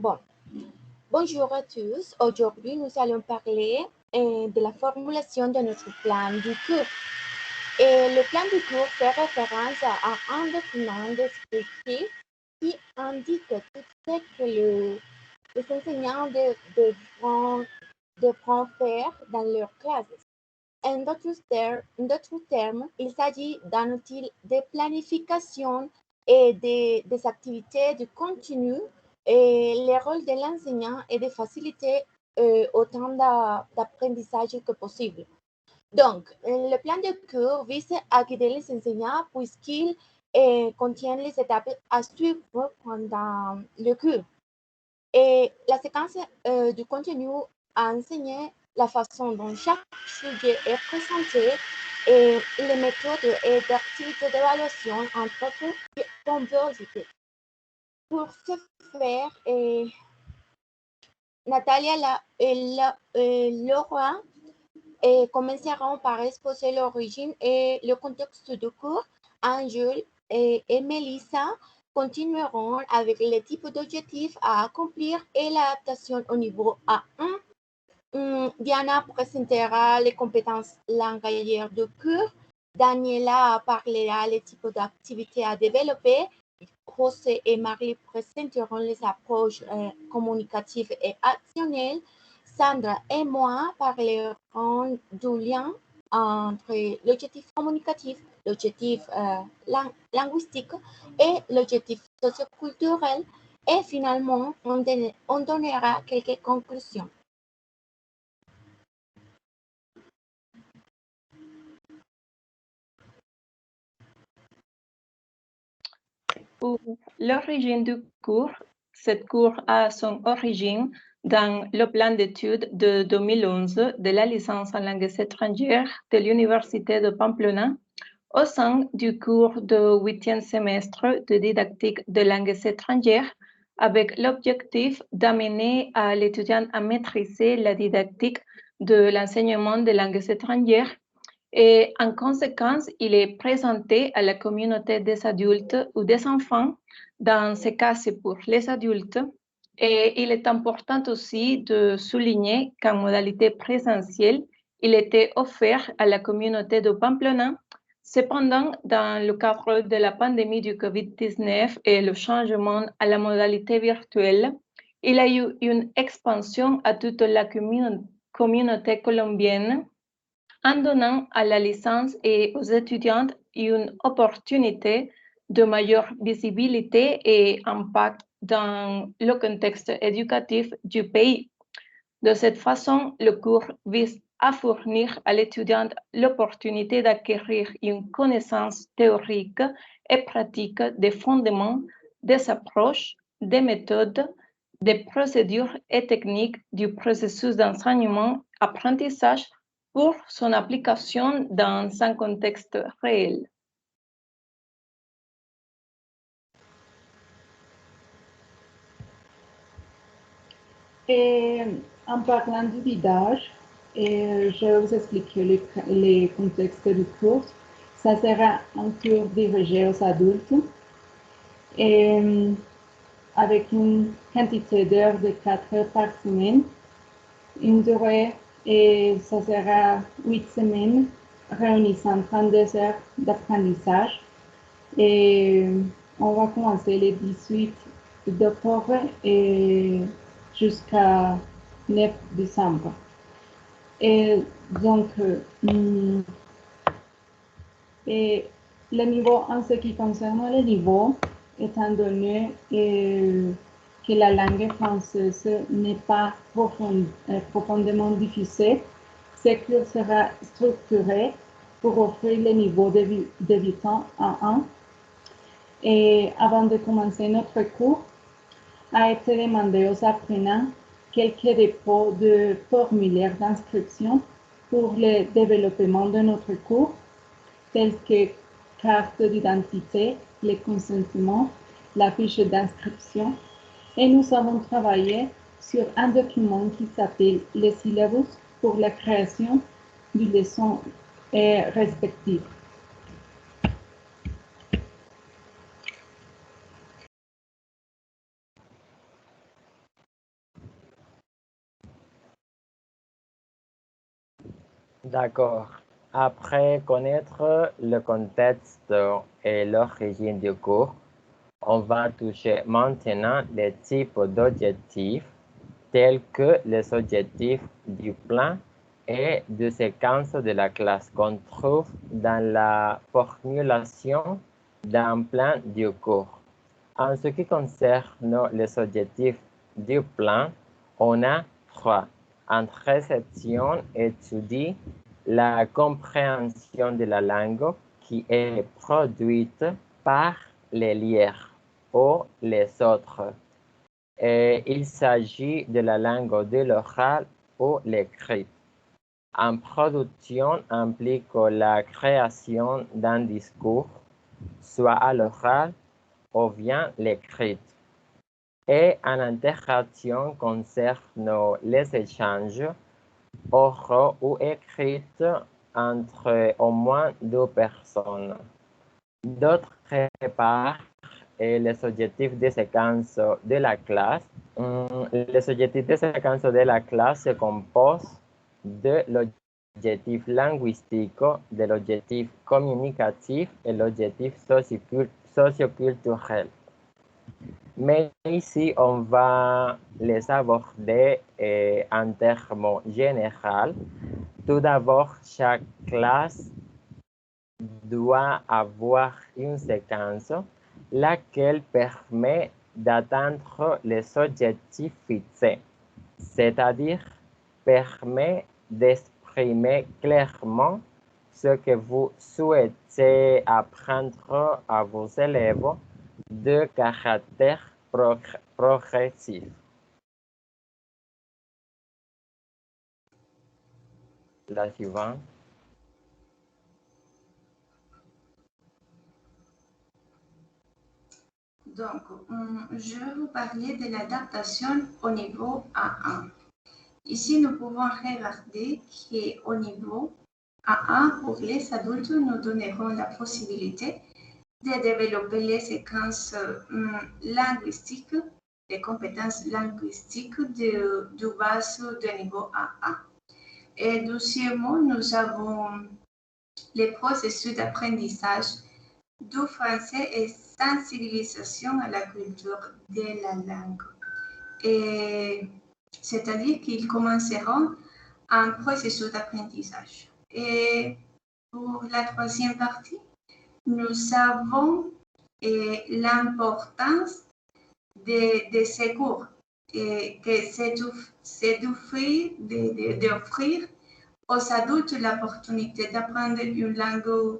Bon, bonjour à tous. Aujourd'hui, nous allons parler de la formulation de notre plan du cours. Et le plan du cours fait référence à un document descriptif qui indique tout ce que les enseignants devront faire dans leur classe. En d'autres termes, il s'agit d'un outil de planification et des activités de contenu. Et le rôle de l'enseignant est de faciliter autant d'apprentissage que possible. Donc, le plan de cours vise à guider les enseignants puisqu'il contient les étapes à suivre pendant le cours. Et la séquence du contenu à enseigner, la façon dont chaque sujet est présenté et les méthodes et activités d'évaluation entre autres sont visitées. Pour ce faire, Natalia et Laura commenceront par exposer l'origine et le contexte du cours. Angèle et Mélissa continueront avec les types d'objectifs à accomplir et l'adaptation au niveau A1. Diana présentera les compétences langagières du cours. Daniela parlera des types d'activités à développer. José et Marie présenteront les approches communicatives et actionnelles. Sandra et moi parlerons du lien entre l'objectif communicatif, l'objectif linguistique et l'objectif socioculturel. Et finalement, on donnera quelques conclusions. Pour l'origine du cours, cette cours a son origine dans le plan d'études de 2011 de la licence en langues étrangères de l'Université de Pamplona au sein du cours de 8e semestre de didactique de langues étrangères avec l'objectif d'amener à l'étudiant à maîtriser la didactique de l'enseignement des langues étrangères. Et en conséquence, il est présenté à la communauté des adultes ou des enfants. Dans ce cas, c'est pour les adultes. Et il est important aussi de souligner qu'en modalité présentielle, il était offert à la communauté de Pamplona. Cependant, dans le cadre de la pandémie du COVID-19 et le changement à la modalité virtuelle, il y a eu une expansion à toute la communauté colombienne en donnant à la licence et aux étudiants une opportunité de meilleure visibilité et impact dans le contexte éducatif du pays. De cette façon, le cours vise à fournir à l'étudiant l'opportunité d'acquérir une connaissance théorique et pratique des fondements, des approches, des méthodes, des procédures et techniques du processus d'enseignement-apprentissage pour son application dans un contexte réel. Et en parlant du guidage, je vais vous expliquer les contextes du cours. Ça sera un cours dirigé aux adultes et avec une quantité d'heures de 4 heures par semaine, une durée et ça sera 8 semaines réunissant 32 heures d'apprentissage. Et on va commencer le 18 d'octobre et jusqu'à 9 décembre. Et donc, et le niveau, en ce qui concerne le niveau, étant donné que la langue française n'est pas profondément diffusée, ce cours sera structuré pour offrir le niveau débutant à 1. Et avant de commencer notre cours, a été demandé aux apprenants quelques dépôts de formulaires d'inscription pour le développement de notre cours, tels que carte d'identité, le consentement, la fiche d'inscription. Et nous avons travaillé sur un document qui s'appelle le syllabus pour la création du leçon respective. D'accord. Après connaître le contexte et l'origine du cours, on va toucher maintenant les types d'objectifs tels que les objectifs du plan et de séquence de la classe qu'on trouve dans la formulation d'un plan du cours. En ce qui concerne les objectifs du plan, on a 3. En réception, étudie la compréhension de la langue qui est produite par les lieurs ou les autres. Et il s'agit de la langue de l'oral ou l'écrit. En production implique la création d'un discours, soit à l'oral ou bien l'écrit. Et en interaction concerne les échanges oraux ou écrits entre au moins 2 personnes. D'autre part, les objectifs de séquence de la classe. Les objectifs de séquence de la classe se composent de l'objectif linguistique, de l'objectif communicatif et l'objectif socioculturel. Mais ici, on va les aborder en termes généraux. Tout d'abord, chaque classe doit avoir une séquence laquelle permet d'atteindre les objectifs fixés, c'est-à-dire permet d'exprimer clairement ce que vous souhaitez apprendre à vos élèves de caractère progressif. La suivante. Donc, je vais vous parler de l'adaptation au niveau A1. Ici, nous pouvons regarder qu'au niveau A1, pour les adultes, nous donnerons la possibilité de développer les séquences linguistiques, les compétences linguistiques du base de niveau A1. Et deuxièmement, nous avons les processus d'apprentissage du français et sensibilisation à la culture de la langue. C'est-à-dire qu'ils commenceront un processus d'apprentissage. Et pour la troisième partie, nous avons l'importance de ces cours, que c'est d'offrir aux adultes l'opportunité d'apprendre une langue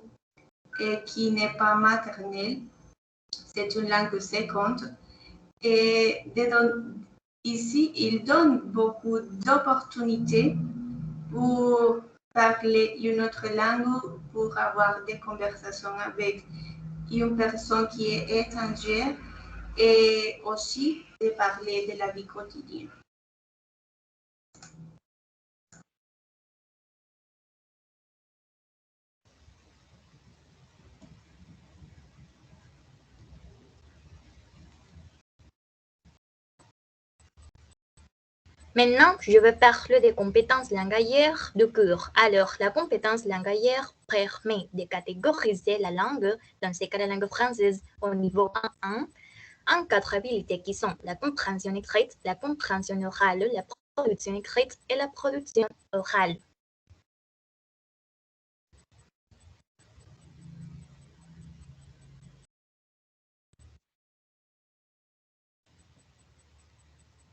qui n'est pas maternelle, c'est une langue seconde. Et ici, il donne beaucoup d'opportunités pour parler une autre langue, pour avoir des conversations avec une personne qui est étrangère et aussi de parler de la vie quotidienne. Maintenant, je vais parler des compétences langagières du cours. Alors, la compétence langagière permet de catégoriser la langue, dans ce cas la langue française, au niveau 1.1, en 4 habilités qui sont la compréhension écrite, la compréhension orale, la production écrite et la production orale.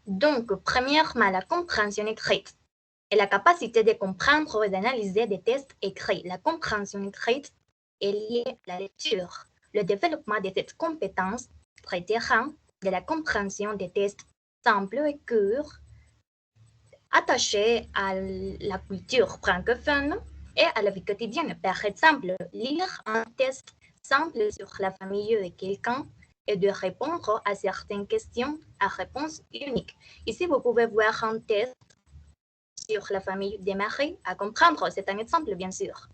Donc, premièrement, la compréhension écrite est la capacité de comprendre et d'analyser des textes écrits. La compréhension écrite est liée à la lecture. Le développement de cette compétence traitera de la compréhension des textes simples et courts attachés à la culture francophone et à la vie quotidienne. Par exemple, lire un texte simple sur la famille de quelqu'un et de répondre à certaines questions à réponse unique. Ici, vous pouvez voir un texte sur la famille des Marie à comprendre. C'est un exemple, bien sûr.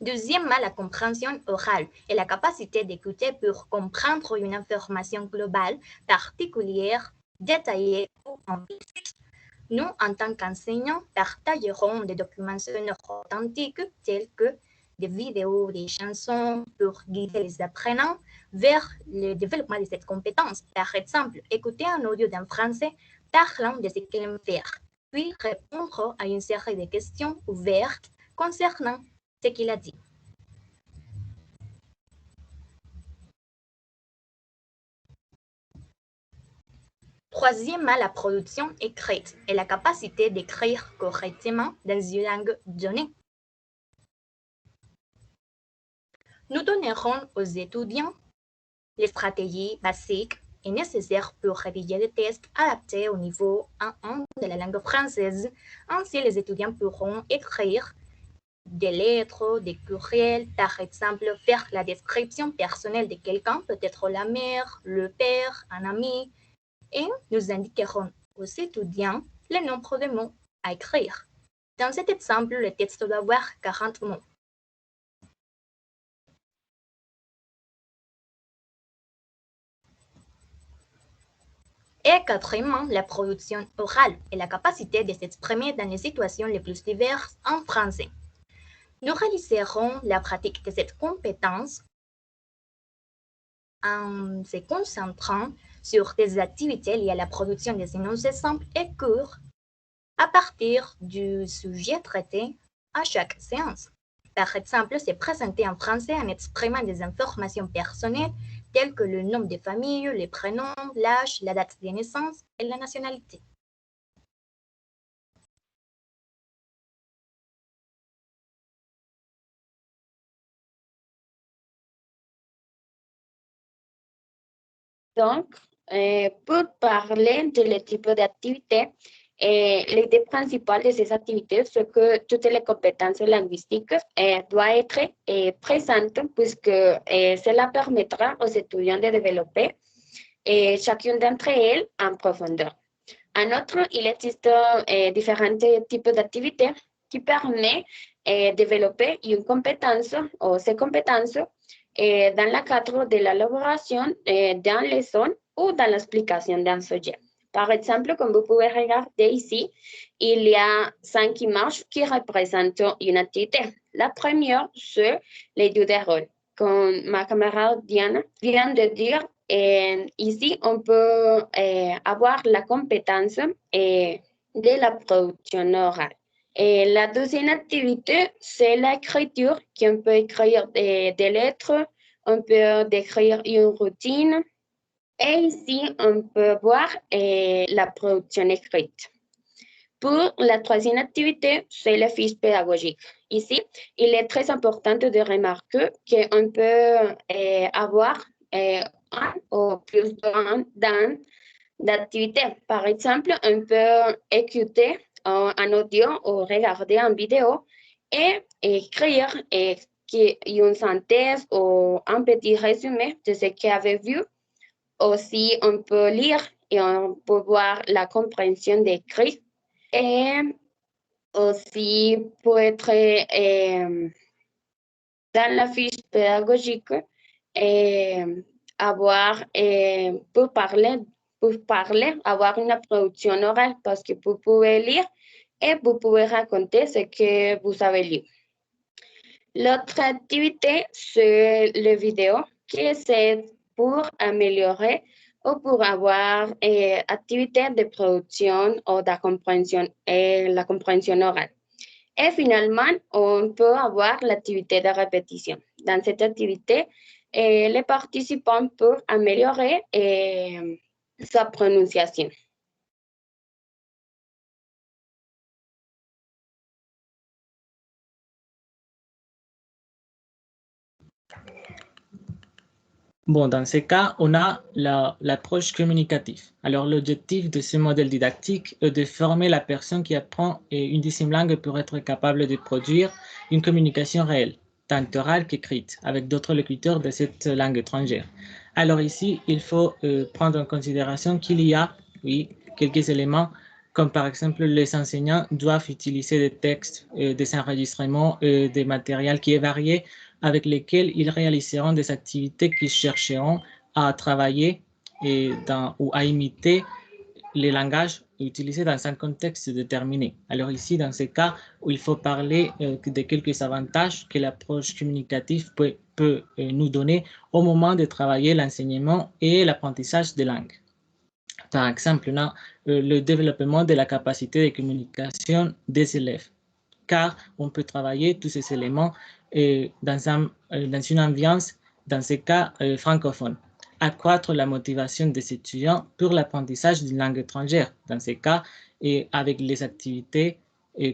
Deuxièmement, la compréhension orale est la capacité d'écouter pour comprendre une information globale, particulière détaillés ou implicites. Nous, en tant qu'enseignants, partagerons des documents sonores authentiques tels que des vidéos, des chansons pour guider les apprenants vers le développement de cette compétence. Par exemple, écouter un audio d'un Français parlant de ce qu'il aime faire, puis répondre à une série de questions ouvertes concernant ce qu'il a dit. Troisièmement, la production écrite et la capacité d'écrire correctement dans une langue donnée. Nous donnerons aux étudiants les stratégies basiques et nécessaires pour rédiger des tests adaptés au niveau 1 de la langue française. Ainsi, les étudiants pourront écrire des lettres, des courriels, par exemple, faire la description personnelle de quelqu'un, peut-être la mère, le père, un ami, et nous indiquerons aux étudiants le nombre de mots à écrire. Dans cet exemple, le texte doit avoir 40 mots. Et quatrièmement, la production orale et la capacité de s'exprimer dans les situations les plus diverses en français. Nous réaliserons la pratique de cette compétence en se concentrant sur des activités liées à la production des énoncés simples et courts à partir du sujet traité à chaque séance. Par exemple, se présenter en français en exprimant des informations personnelles telles que le nom de famille, les prénoms, l'âge, la date de naissance et la nationalité. Donc, pour parler de le type d'activité, l'idée principale de ces activités, c'est que toutes les compétences linguistiques doivent être présentes puisque cela permettra aux étudiants de développer chacune d'entre elles en profondeur. En outre, il existe différents types d'activités qui permettent de développer une compétence ou ces compétences dans le cadre de l'élaboration d'un leçon ou dans l'explication d'un sujet. Par exemple, comme vous pouvez regarder ici, il y a 5 images qui représentent une activité. La première, c'est l'étude des rôles. Comme ma camarade Diana vient de dire, ici, on peut avoir la compétence de la production orale. Et la deuxième activité, c'est l'écriture, qu'on peut écrire des lettres, on peut décrire une routine. Et ici, on peut voir la production écrite. Pour la troisième activité, c'est la fiche pédagogique. Ici, il est très important de remarquer qu'on peut avoir un ou plus d'un d'activités. Par exemple, on peut écouter un audio ou regarder une vidéo et écrire une synthèse ou un petit résumé de ce qu'on avait vu. Aussi, on peut lire et on peut voir la compréhension d'écrit. Et aussi, pour être dans la fiche pédagogique, avoir, pour parler, avoir une production orale parce que vous pouvez lire et vous pouvez raconter ce que vous avez lu. L'autre activité, c'est les vidéos, qui c'est pour améliorer ou pour avoir activité de production ou de compréhension, la compréhension orale. Et finalement, on peut avoir l'activité de répétition. Dans cette activité, les participants peuvent améliorer sa prononciation. Bon, dans ce cas, on a l'approche communicative. Alors, l'objectif de ce modèle didactique est de former la personne qui apprend une deuxième langue pour être capable de produire une communication réelle, tant orale qu'écrite, avec d'autres locuteurs de cette langue étrangère. Alors ici, il faut prendre en considération qu'il y a, oui, quelques éléments, comme par exemple, les enseignants doivent utiliser des textes, des enregistrements, des matériels qui est varié, avec lesquels ils réaliseront des activités qui chercheront à travailler ou à imiter les langages utilisés dans un contexte déterminé. Alors ici, dans ce cas, où il faut parler de quelques avantages que l'approche communicative peut nous donner au moment de travailler l'enseignement et l'apprentissage des langues. Par exemple, on a le développement de la capacité de communication des élèves, car on peut travailler tous ces éléments dans une ambiance, dans ce cas francophone. Accroître la motivation des étudiants pour l'apprentissage d'une langue étrangère, dans ce cas, et avec les activités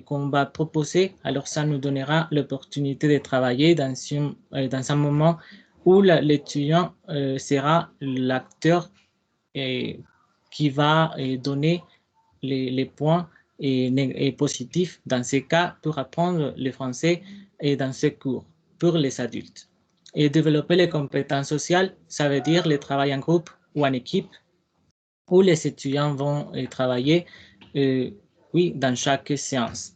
qu'on va proposer, alors ça nous donnera l'opportunité de travailler dans un moment où l'étudiant sera l'acteur qui va donner les points positifs dans ces cas pour apprendre le français et dans ce cours pour les adultes. Et développer les compétences sociales, ça veut dire le travail en groupe ou en équipe où les étudiants vont travailler dans chaque séance.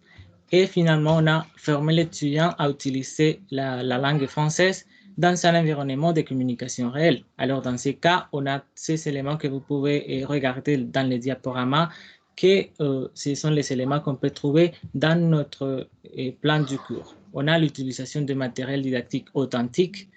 Et finalement, on a formé l'étudiant à utiliser la langue française dans un environnement de communication réelle. Alors, dans ces cas, on a ces éléments que vous pouvez regarder dans les diaporamas, que ce sont les éléments qu'on peut trouver dans notre plan du cours. On a l'utilisation de matériel didactique authentique.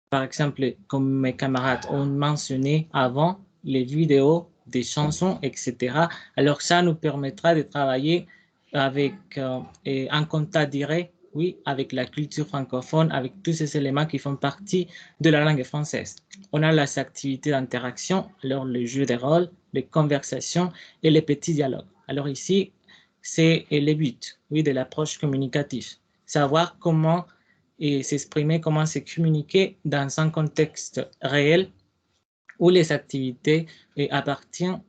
Par exemple, comme mes camarades ont mentionné avant, les vidéos, des chansons, etc. Alors, ça nous permettra de travailler avec un contact direct, oui, avec la culture francophone, avec tous ces éléments qui font partie de la langue française. On a les activités d'interaction, alors le jeu de rôle, les conversations et les petits dialogues. Alors ici, c'est le but, oui, de l'approche communicative. Savoir comment s'exprimer, comment se communiquer dans un contexte réel où les activités appartiennent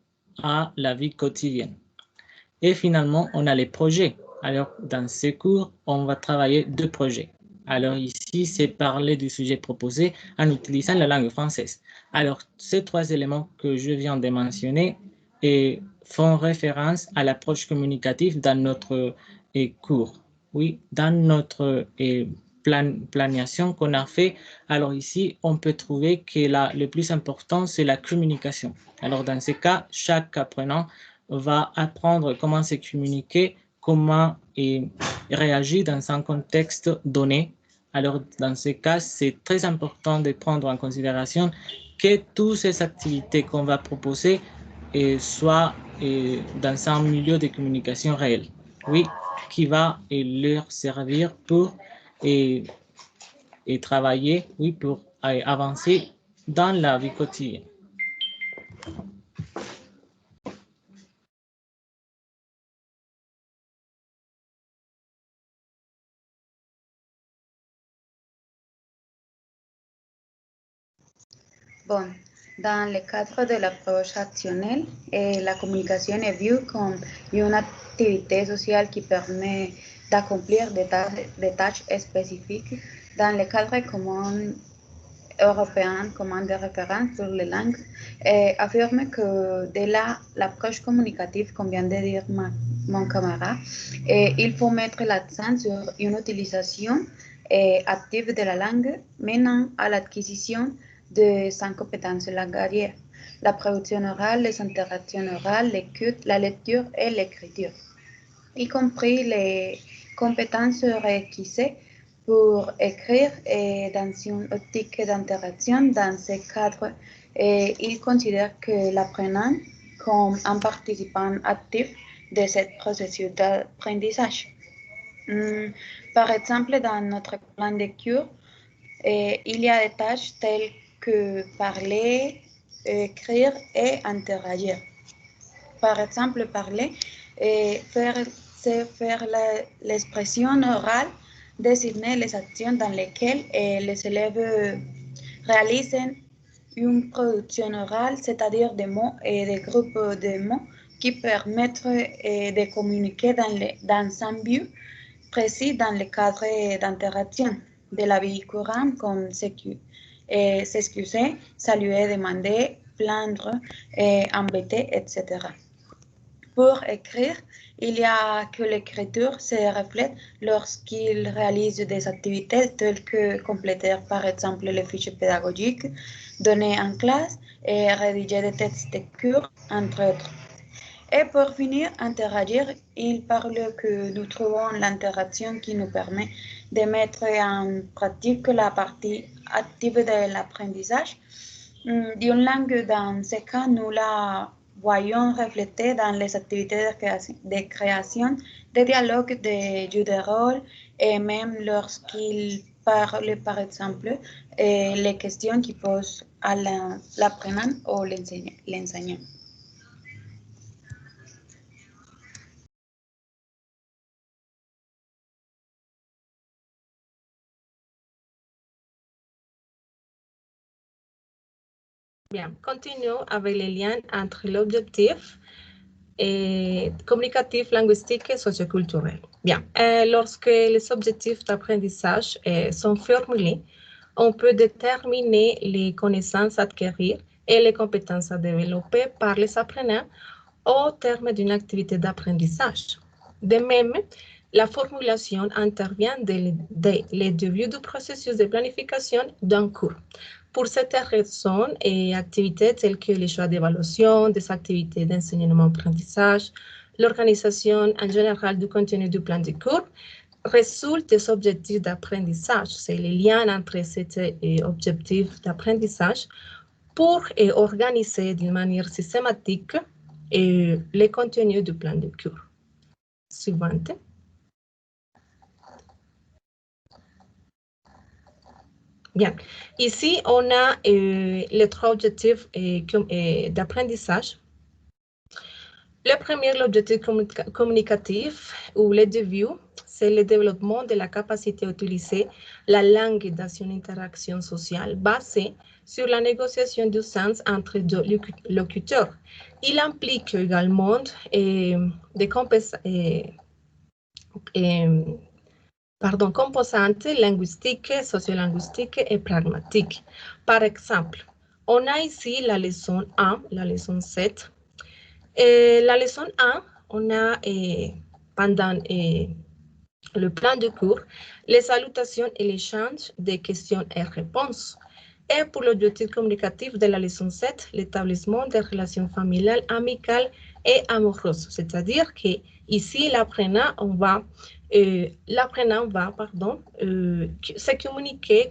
à la vie quotidienne. Et finalement, on a les projets. Alors, dans ce cours, on va travailler 2 projets. Alors ici, c'est parler du sujet proposé en utilisant la langue française. Alors, ces 3 éléments que je viens de mentionner font référence à l'approche communicative dans notre cours. Oui, dans notre planification qu'on a fait. Alors ici, on peut trouver que le plus important, c'est la communication. Alors dans ce cas, chaque apprenant va apprendre comment se communiquer, comment réagir dans un contexte donné. Alors dans ce cas, c'est très important de prendre en considération que toutes ces activités qu'on va proposer soient dans un milieu de communication réel. Oui, qui va leur servir pour travailler, oui, pour avancer dans la vie quotidienne. Bon, dans le cadre de l'approche actionnelle, la communication est vue comme une activité sociale qui permet d'accomplir des tâches spécifiques dans le cadre commun européen commun de référence pour les langues, et affirme que de l'approche communicative, comme vient de dire mon camarade, il faut mettre l'accent sur une utilisation active de la langue menant à l'acquisition de 5 compétences langagières: la production orale, les interactions orales, l'écoute, la lecture et l'écriture, y compris les compétences requises pour écrire dans une optique d'interaction. Dans ce cadre, il considère que l'apprenant comme un participant actif de ce processus d'apprentissage. Par exemple, dans notre plan de cours, il y a des tâches telles que parler, écrire et interagir. Par exemple, parler, c'est faire l'expression orale, désigner les actions dans lesquelles les élèves réalisent une production orale, c'est-à-dire des mots et des groupes de mots qui permettent de communiquer dans un but précis dans le cadre d'interaction de la vie courante, comme s'excuser, saluer, demander, plaindre, embêter, etc. Pour écrire, il y a que l'écriture se reflète lorsqu'il réalise des activités telles que compléter par exemple les fiches pédagogiques, donner en classe et rédiger des textes de cours, entre autres. Et pour finir, interagir, il parle que nous trouvons l'interaction qui nous permet de mettre en pratique la partie active de l'apprentissage d'une langue. Dans ce cas, nous la voyons reflétée dans les activités de création, de dialogues, de jeux de rôle, et même lorsqu'il parle, par exemple, les questions qu'il pose à l'apprenant ou l'enseignant. Bien, continuons avec les liens entre l'objectif communicatif, linguistique et socioculturel. Bien, lorsque les objectifs d'apprentissage sont formulés, on peut déterminer les connaissances à acquérir et les compétences à développer par les apprenants au terme d'une activité d'apprentissage. De même, la formulation intervient dès le début du processus de planification d'un cours. Pour cette raison, activités telles que les choix d'évaluation, des activités d'enseignement-apprentissage, l'organisation en général du contenu du plan de cours résultent des objectifs d'apprentissage. C'est le lien entre ces objectifs d'apprentissage pour organiser d'une manière systématique les contenus du plan de cours. Suivante. Bien, ici, on a les trois objectifs d'apprentissage. Le premier, l'objectif communicatif ou le début, c'est le développement de la capacité à utiliser la langue dans une interaction sociale basée sur la négociation du sens entre deux locuteurs. Il implique également des composantes linguistiques, sociolinguistiques et pragmatiques. Par exemple, on a ici la leçon 1, la leçon 7. La leçon 1, on a pendant le plan de cours, les salutations et l'échange des questions et réponses. Et pour l'objectif communicatif de la leçon 7, l'établissement des relations familiales, amicales et amoureuses. C'est-à-dire qu'ici, l'apprenant va se communiquer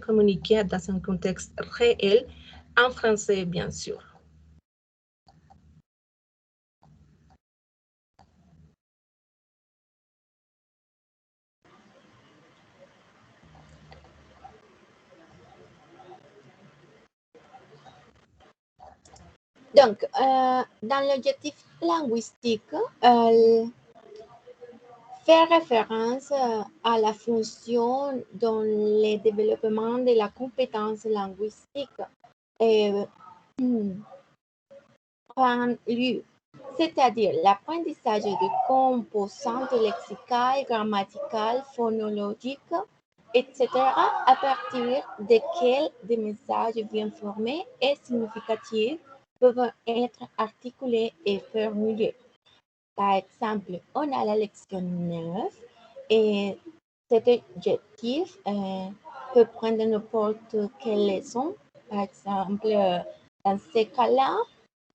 dans un contexte réel, en français, bien sûr. Donc, dans l'objectif linguistique, fait référence à la fonction dans le développement de la compétence linguistique c'est-à-dire l'apprentissage de composantes lexicales, grammaticales, phonologiques, etc., à partir desquels des messages bien formés et significatifs peuvent être articulés et formulés. Par exemple, on a la leçon 9 et cet objectif peut prendre n'importe quelle leçon. Par exemple, dans ces cas-là,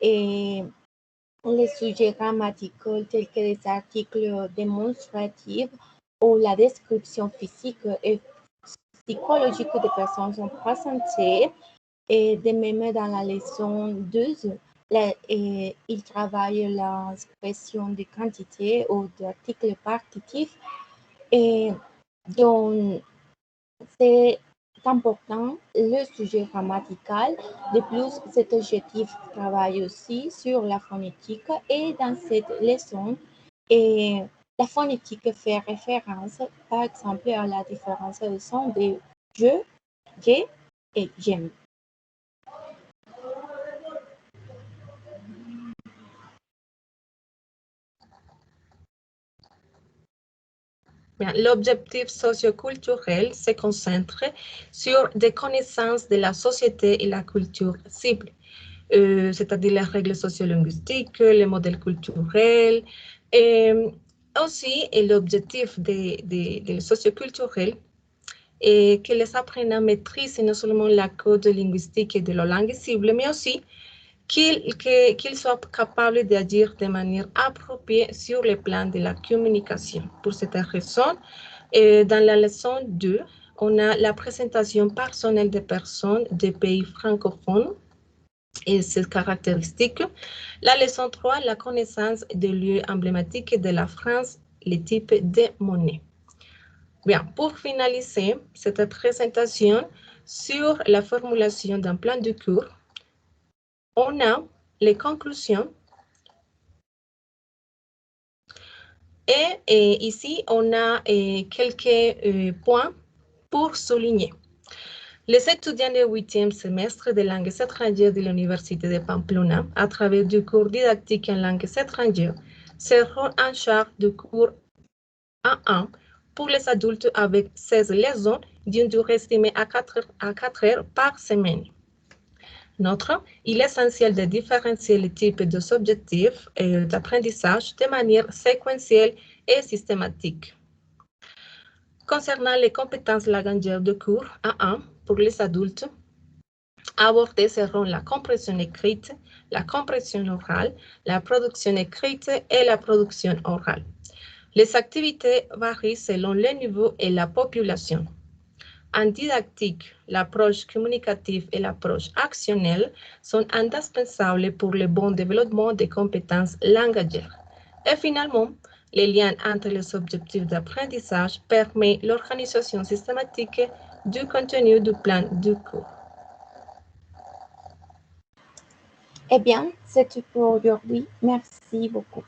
les sujets grammaticaux tels que les articles démonstratifs ou la description physique et psychologique des personnes sont présentés. Et de même dans la leçon 12, il travaille l'expression de quantité ou d'articles partitifs. Et donc, c'est important le sujet grammatical. De plus, cet objectif travaille aussi sur la phonétique et dans cette leçon, la phonétique fait référence, par exemple, à la différence de son de je, j'ai et j'aime. L'objectif socioculturel se concentre sur des connaissances de la société et la culture cible, c'est-à-dire les règles sociolinguistiques, les modèles culturels. Et aussi, l'objectif des socioculturels est que les apprenants maîtrisent non seulement la code linguistique de la langue cible, mais aussi qu'ils soient capables d'agir de manière appropriée sur le plan de la communication. Pour cette raison, dans la leçon 2, on a la présentation personnelle des personnes des pays francophones et ses caractéristiques. La leçon 3, la connaissance des lieux emblématiques de la France, les types de monnaies. Bien, pour finaliser cette présentation sur la formulation d'un plan de cours, on a les conclusions. Et ici, on a quelques points pour souligner. Les étudiants du 8e semestre de langues étrangères de l'Université de Pamplona, à travers du cours didactique en langues étrangères, seront en charge du cours A1 pour les adultes avec 16 leçons d'une durée estimée à 4 heures par semaine. Il est essentiel de différencier les types d'objectifs d'apprentissage de manière séquentielle et systématique. Concernant les compétences langagières de cours A1 pour les adultes, abordées seront la compréhension écrite, la compréhension orale, la production écrite et la production orale. Les activités varient selon le niveau et la population. En didactique, l'approche communicative et l'approche actionnelle sont indispensables pour le bon développement des compétences langagières. Et finalement, les liens entre les objectifs d'apprentissage permettent l'organisation systématique du contenu du plan du cours. Eh bien, c'est tout pour aujourd'hui. Merci beaucoup.